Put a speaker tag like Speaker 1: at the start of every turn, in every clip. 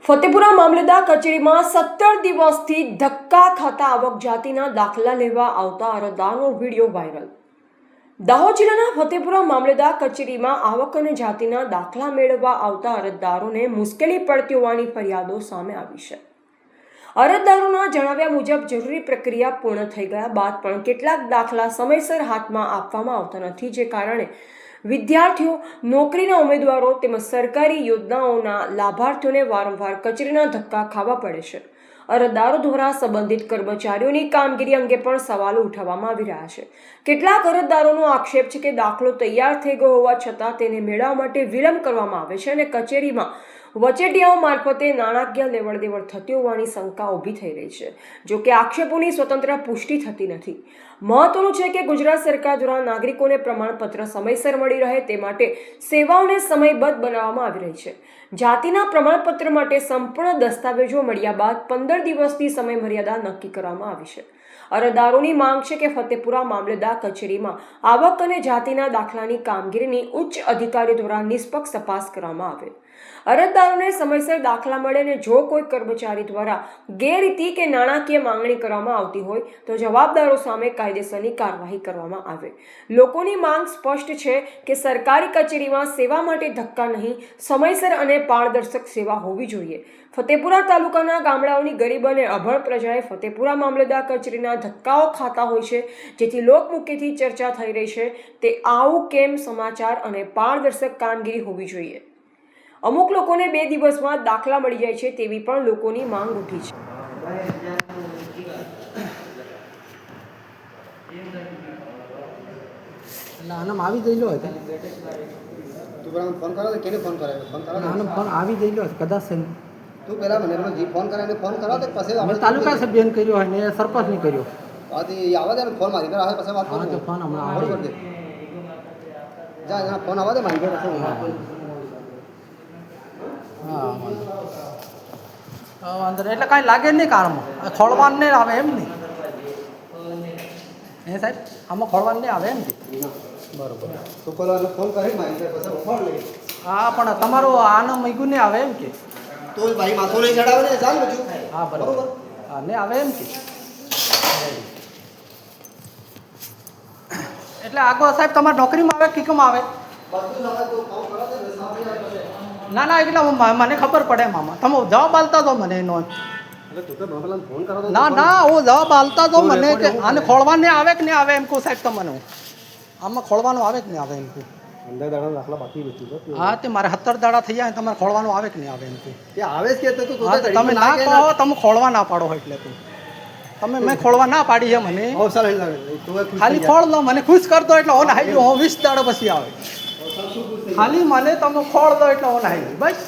Speaker 1: ફતેપુરા મામલતદાર કચેરીમાં 17 દિવસથી ધક્કા ખાતા આવક જાતિના દાખલા લેવા આવતા અરજદારનો વિડીયો વાયરલ। દાહોદ જિલ્લાના ફતેપુરા મામલતદાર કચેરીમાં આવક અને જાતિના દાખલા મેળવવા આવતા અરજદારોને મુશ્કેલી પડતી હોવાની ફરિયાદો સામે આવી છે। અરજદારોના જણાવ્યા મુજબ જરૂરી પ્રક્રિયા પૂર્ણ થઈ ગયા બાદ પણ કેટલાક દાખલા સમયસર હાથમાં આપવામાં આવતા નથી, જે કારણે વિદ્યાર્થીઓ, નોકરીના ઉમેદવારો તેમજ સરકારી યોજનાઓના લાભાર્થીઓને વારંવાર કચેરીના ધક્કા ખાવા પડે છે। અરજદારો દ્વારા સંબંધિત કર્મચારીઓની કામગીરી અંગે પણ સવાલો ઉઠાવવામાં આવી રહ્યા છે। કેટલાક અરજદારોનો આક્ષેપ છે કે દાખલો તૈયાર થઈ ગયો હોવા છતાં તેને મેળવવા માટે વિલંબ કરવામાં આવે છે અને કચેરીમાં વચેટિયાઓ મારફતે નાણાકીય લેવડ દેવડ થતી હોવાની શંકા ઊભી થઈ રહી છે। જો કે આક્ષેપોની સ્વતંત્ર પુષ્ટિ થતી નથી। મહત્વનું છે કે ગુજરાત સરકાર દ્વારા નાગરિકોને પ્રમાણપત્ર સમયસર મળી રહે તે માટે સેવાઓને સમયબદ્ધ બનાવવામાં આવી રહી છે। જાતિના પ્રમાણપત્ર માટે સંપૂર્ણ દસ્તાવેજો મળ્યા બાદ 15 દિવસની સમય મર્યાદા નક્કી કરવામાં આવી છે। અરજદારોની માંગ છે કે ફતેપુરા મામલતદાર કચેરીમાં આવક અને જાતિના દાખલાની કામગીરીની ઉચ્ચ અધિકારીઓ દ્વારા નિષ્પક્ષ તપાસ કરવામાં આવે। અરજદારોને સમયસર દાખલા મળે અને જો કોઈ કર્મચારી દ્વારા ગેરરીતિ કે નાણાકીય માંગણી કરવામાં આવતી હોય તો જવાબદારો સામે કાયદેસરની કાર્યવાહી કરવામાં આવે। લોકોની માંગ સ્પષ્ટ છે કે સરકારી કચેરીમાં સેવા માટે ધક્કા નહીં, સમયસર અને પારદર્શક સેવા હોવી જોઈએ। ફતેપુરા તાલુકાના ગામડાઓની ગરીબ અને અભણ પ્રજાએ ફતેપુરા મામલતદાર કચેરીના ધક્કાઓ ખાતા હોય છે, જેથી લોકમુખેથી ચર્ચા થઈ રહી છે તે આવું કેમ સમાચાર અને પારદર્શક કામગીરી હોવી જોઈએ। અમુક લોકોને 2 દિવસમાં દાખલા મળી જાય છે તેવી પણ લોકોની માંગ ઉઠી છે।
Speaker 2: આનમ આવી જઈલો હતો
Speaker 3: તું પેલા ફોન કરો તો કેને ફોન કરાયો? ફોન કરો
Speaker 2: આનમ ફોન આવી જઈલો કદાચ છે
Speaker 3: તું પેલા મને જી ફોન કરાય ફોન કરાવ તો પછી
Speaker 2: અમે તાલુકા સભ્યને કર્યો હોય ને સરપંચને કર્યો।
Speaker 3: આથી આવા દે ફોન મારી પર આવે પછી વાત
Speaker 2: હા
Speaker 3: કરું
Speaker 2: તો ફોન હમણાં
Speaker 3: બરોબર
Speaker 2: આવે
Speaker 3: દે જા જા ફોન આવા દે મારી પર પછી
Speaker 2: હા વાંધો એટલે કાંઈ લાગે નહીં કારમાં ખોળવાનું નહીં આવે એમ નહીં હે સાહેબ આમાં ખોળવાનું નહીં આવે એમ બરોબર
Speaker 3: તો પેલા ફોન કરી મારી પર પછી ફોન લઈ
Speaker 2: હા પણ તમારું આનો મૈગું નહીં આવે એમ કે
Speaker 3: તો ભાઈ માથું નહીં ચડાવે ને ચાલ બધું
Speaker 2: હા બરોબર હા નહીં આવે એમ કે એટલે આગળ સાહેબ તમારી નોકરીમાં આવે કે કેમ આવે?
Speaker 3: બધું તમે તો ફોન કરો તો સામે આવે
Speaker 2: ના ના એટલે મને ખબર પડે મામા તમે જવાબ આલતા તો મને એનો
Speaker 3: એટલે તું તો પેલા ફોન કરો તો
Speaker 2: ના ના હું જવાબ આલતા તો મને કે આને ખોળવાને આવે કે નહીં આવે એમ કહું સાહેબ તમને હું આમાં ખોળવાનું આવે કે નહીં આવે એમ કહું
Speaker 3: 15 દાડા દાખલા બાકી બચ્યું
Speaker 2: હા તે મારે 17 દાડા થઈ જાય તમારે ખોળવાનું આવે કે નહીં આવે એમ કહું
Speaker 3: કે આવે છે કે તું
Speaker 2: હા તો તમે ના કહો તમે ખોળવા ના પાડો એટલે તું તમે મેં ખોળવા ના પાડી છે મને
Speaker 3: અવસર લઈ લાગે તું
Speaker 2: ખાલી ખોળ લો મને ખુશ કરતો એટલે હું નાહી ગયો હું 20 દાડા પછી આવે ખાલી મને તમે ખોળ દો એટલે હું નાહી ગયો બસ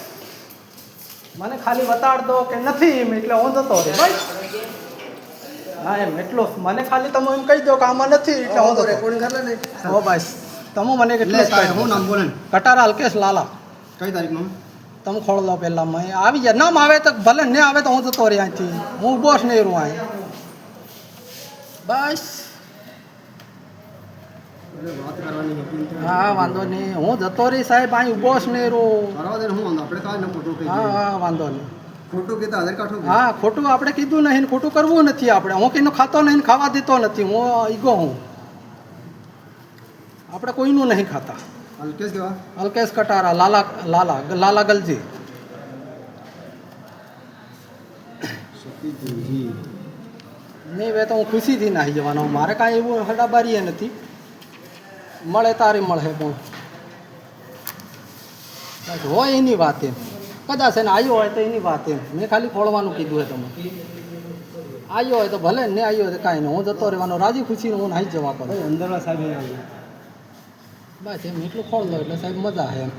Speaker 2: મને ખાલી બતાડ દો કે નથી એમ એટલે હું જતો રહે બસ હા એમ એટલો મને ખાલી તમે એમ કહી દો કે આમાં નથી એટલે હું તો
Speaker 3: રેકોર્ડિંગ કરી લે ને
Speaker 2: હો બસ તમે મને કેટલું
Speaker 3: હું નામ બોલે
Speaker 2: કટારા અલ્કેશ લાલા
Speaker 3: કઈ તારીખનું
Speaker 2: તમે ખોળ દો પહેલાં મેં આવી જાય નામ આવે તો ભલે નહીં આવે તો હું જતો રહે અહીંથી હું ઊભો જ નહીં રહું અહીં બસ
Speaker 3: વાત કરવાની હતી
Speaker 2: હા વાંધો નહીં હું જતો રહી સાહેબ અહીં ઊભો જ નહીં રહું
Speaker 3: કરવા દે હું વાંધો આપણે કાંઈ ન ખોટું કહી
Speaker 2: હા હા વાંધો નહીં
Speaker 3: ખોટું કીધું આધાર કાર્ડ
Speaker 2: હા ખોટું આપણે કીધું નહીં ને ખોટું કરવું નથી આપણે હું કોઈનું ખાતો નહીં ને ખાવા દેતો નથી હું ઈગો હું આપણે કોઈનું નહીં ખાતા
Speaker 3: અલ્કેશ કેવા
Speaker 2: અલ્કેશ કટારા લાલા લાલા લાલા ગલજી
Speaker 3: સતીજી
Speaker 2: નહીં હવે તો હું ખુશીથી નાહી જવાનો મારે કાંઈ એવું હડાબારીએ નથી મળે તારે મળે પણ બસ હોય એની વાત એમ કદાચ એને આવ્યો હોય તો એની વાત એમ મેં ખાલી ખોળવાનું કીધું હોય તમે આવ્યો હોય તો ભલે ને આવ્યો હોય તો કાંઈ નહીં હું જતો રહેવાનો રાજી ખુશીને હું નાહી જવા પડે
Speaker 3: અંદરના સાહેબ
Speaker 2: બસ એમ એટલું ખોળ લો એટલે સાહેબ મજા આવે એમ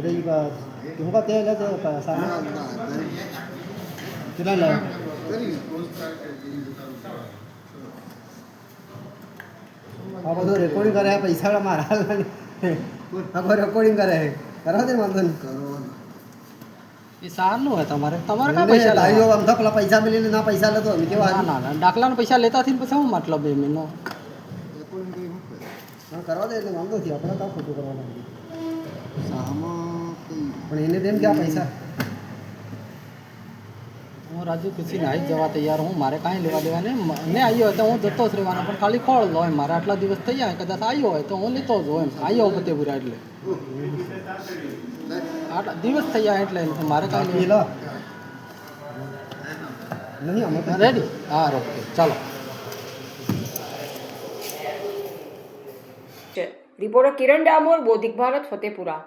Speaker 3: હું કહા તે લે સામે કેટલા લે આ બધું રેકોર્ડિંગ કરે પૈસા મારા આખો રેકોર્ડિંગ કરે કરવા દે વાંધો નહીં
Speaker 2: એ સારનું હોય તમારે તમારે કાં પૈસા
Speaker 3: લાવ્યો આમ તો પેલા પૈસા મિલીને ના પૈસા લેતો અમે કેવા
Speaker 2: ના ના દાખલાના પૈસા લેતા થઈને પછી શું મતલબ એમનો
Speaker 3: હા કરવા દે એટલે વાંધો નથી આપણે કાં ખોટું કરવાનું પણ એને તેમ ક્યાં પૈસા
Speaker 2: હું રાજુ ખુશીને આવી જવા તૈયાર હું મારે કાંઈ લેવા દેવા નહીં મને આવ્યો હોય તો હું જતો જ રહેવાનો પણ ખાલી ખોળ લો એમ મારે આટલા દિવસ થઈ જાય કદાચ આવ્યો હોય તો હું લેતો જ હોય એમ આવ્યો ફતેપુરા એટલે આટલા દિવસ થઈ જાય એટલે મારે કાંઈ
Speaker 3: લો નહીં અમે તો
Speaker 2: રેડી હા ઓકે ચાલો
Speaker 1: રિપોર્ટર કિરણ ડામોર, બોધિક ભારત, ફતેપુરા.